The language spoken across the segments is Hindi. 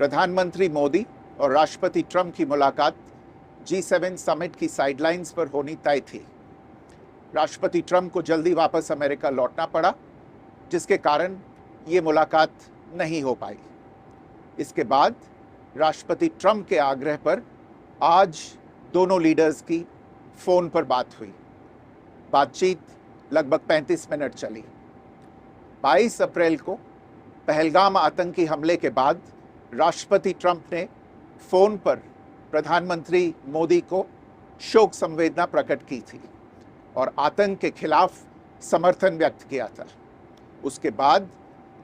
प्रधानमंत्री मोदी और राष्ट्रपति ट्रंप की मुलाकात G7 समिट की साइडलाइंस पर होनी तय थी। राष्ट्रपति ट्रंप को जल्दी वापस अमेरिका लौटना पड़ा, जिसके कारण ये मुलाकात नहीं हो पाई। इसके बाद राष्ट्रपति ट्रंप के आग्रह पर आज दोनों लीडर्स की फ़ोन पर बात हुई। बातचीत लगभग 35 मिनट चली। 22 अप्रैल को पहलगाम आतंकी हमले के बाद राष्ट्रपति ट्रंप ने फ़ोन पर प्रधानमंत्री मोदी को शोक संवेदना प्रकट की थी और आतंक के खिलाफ समर्थन व्यक्त किया था। उसके बाद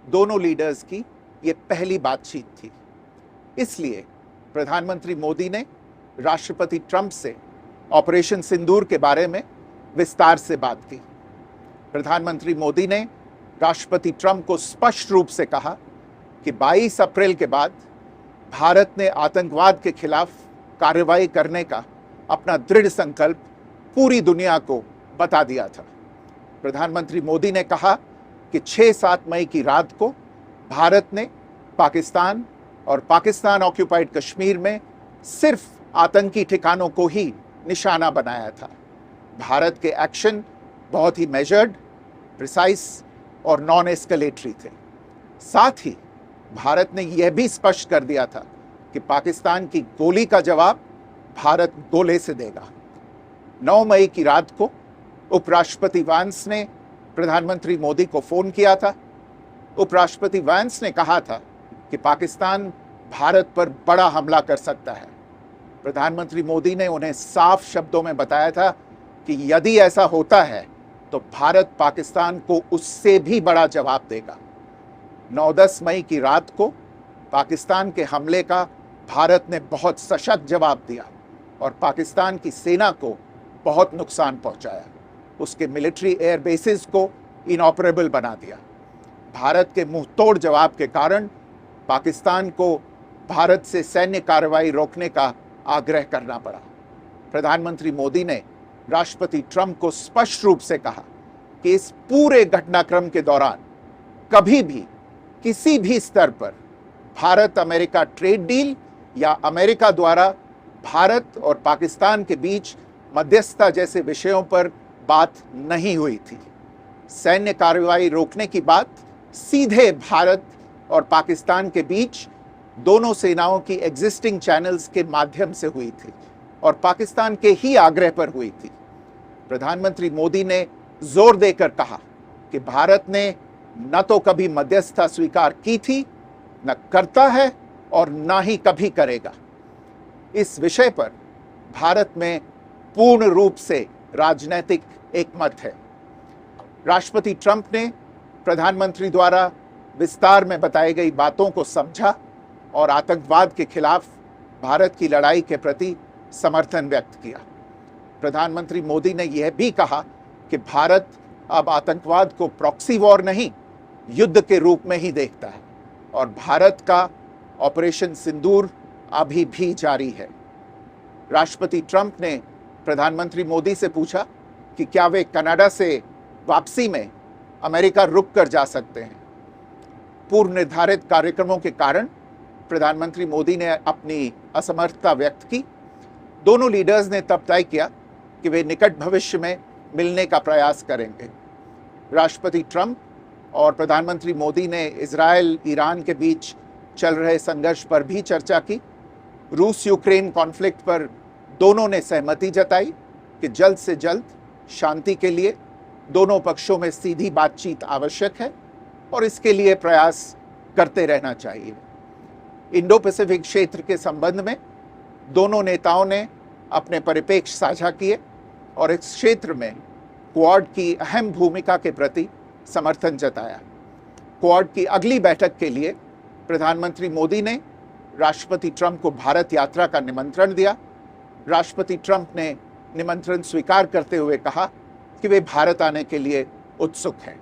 दोनों लीडर्स की ये पहली बातचीत थी। इसलिए प्रधानमंत्री मोदी ने राष्ट्रपति ट्रंप से ऑपरेशन सिंदूर के बारे में विस्तार से बात की। प्रधानमंत्री मोदी ने राष्ट्रपति ट्रंप को स्पष्ट रूप से कहा कि 22 अप्रैल के बाद भारत ने आतंकवाद के खिलाफ कार्रवाई करने का अपना दृढ़ संकल्प पूरी दुनिया को बता दिया था। प्रधानमंत्री मोदी ने कहा कि 6-7 मई की रात को भारत ने पाकिस्तान और पाकिस्तान ऑक्यूपाइड कश्मीर में सिर्फ आतंकी ठिकानों को ही निशाना बनाया था। भारत के एक्शन बहुत ही मेजर्ड, प्रिसाइज और नॉन एस्केलेटरी थे। साथ ही भारत ने यह भी स्पष्ट कर दिया था कि पाकिस्तान की गोली का जवाब भारत गोले से देगा। 9 मई की रात को उपराष्ट्रपति वांस ने प्रधानमंत्री मोदी को फ़ोन किया था। उपराष्ट्रपति वांस ने कहा था कि पाकिस्तान भारत पर बड़ा हमला कर सकता है। प्रधानमंत्री मोदी ने उन्हें साफ शब्दों में बताया था कि यदि ऐसा होता है तो भारत पाकिस्तान को उससे भी बड़ा जवाब देगा। 9-10 मई की रात को पाकिस्तान के हमले का भारत ने बहुत सशक्त जवाब दिया और पाकिस्तान की सेना को बहुत नुकसान पहुंचाया। उसके मिलिट्री एयर बेसिस को इनऑपरेबल बना दिया। भारत के मुंहतोड़ जवाब के कारण पाकिस्तान को भारत से सैन्य कार्रवाई रोकने का आग्रह करना पड़ा। प्रधानमंत्री मोदी ने राष्ट्रपति ट्रंप को स्पष्ट रूप से कहा कि इस पूरे घटनाक्रम के दौरान कभी भी किसी भी स्तर पर भारत अमेरिका ट्रेड डील या अमेरिका द्वारा भारत और पाकिस्तान के बीच मध्यस्थता जैसे विषयों पर बात नहीं हुई थी। सैन्य कार्रवाई रोकने की बात सीधे भारत और पाकिस्तान के बीच दोनों सेनाओं की एग्जिस्टिंग चैनल्स के माध्यम से हुई थी और पाकिस्तान के ही आग्रह पर हुई थी। प्रधानमंत्री मोदी ने जोर देकर कहा कि भारत ने न तो कभी मध्यस्थता स्वीकार की थी, न करता है और न ही कभी करेगा। इस विषय पर भारत में पूर्ण रूप से राजनीतिक एकमत है। राष्ट्रपति ट्रंप ने प्रधानमंत्री द्वारा विस्तार में बताई गई बातों को समझा और आतंकवाद के खिलाफ भारत की लड़ाई के प्रति समर्थन व्यक्त किया। प्रधानमंत्री मोदी ने यह भी कहा कि भारत अब आतंकवाद को प्रॉक्सी वॉर नहीं, युद्ध के रूप में ही देखता है और भारत का ऑपरेशन सिंदूर अभी भी जारी है। राष्ट्रपति ट्रंप ने प्रधानमंत्री मोदी से पूछा कि क्या वे कनाडा से वापसी में अमेरिका रुक कर जा सकते हैं। पूर्व निर्धारित कार्यक्रमों के कारण प्रधानमंत्री मोदी ने अपनी असमर्थता व्यक्त की। दोनों लीडर्स ने तब तय किया कि वे निकट भविष्य में मिलने का प्रयास करेंगे। राष्ट्रपति ट्रंप और प्रधानमंत्री मोदी ने इजराइल ईरान के बीच चल रहे संघर्ष पर भी चर्चा की। रूस यूक्रेन कॉन्फ्लिक्ट पर दोनों ने सहमति जताई कि जल्द से जल्द शांति के लिए दोनों पक्षों में सीधी बातचीत आवश्यक है और इसके लिए प्रयास करते रहना चाहिए। इंडो पैसिफिक क्षेत्र के संबंध में दोनों नेताओं ने अपने परिप्रेक्ष्य साझा किए और इस क्षेत्र में क्वाड की अहम भूमिका के प्रति समर्थन जताया। क्वाड की अगली बैठक के लिए प्रधानमंत्री मोदी ने राष्ट्रपति ट्रंप को भारत यात्रा का निमंत्रण दिया। राष्ट्रपति ट्रंप ने निमंत्रण स्वीकार करते हुए कहा कि वे भारत आने के लिए उत्सुक हैं।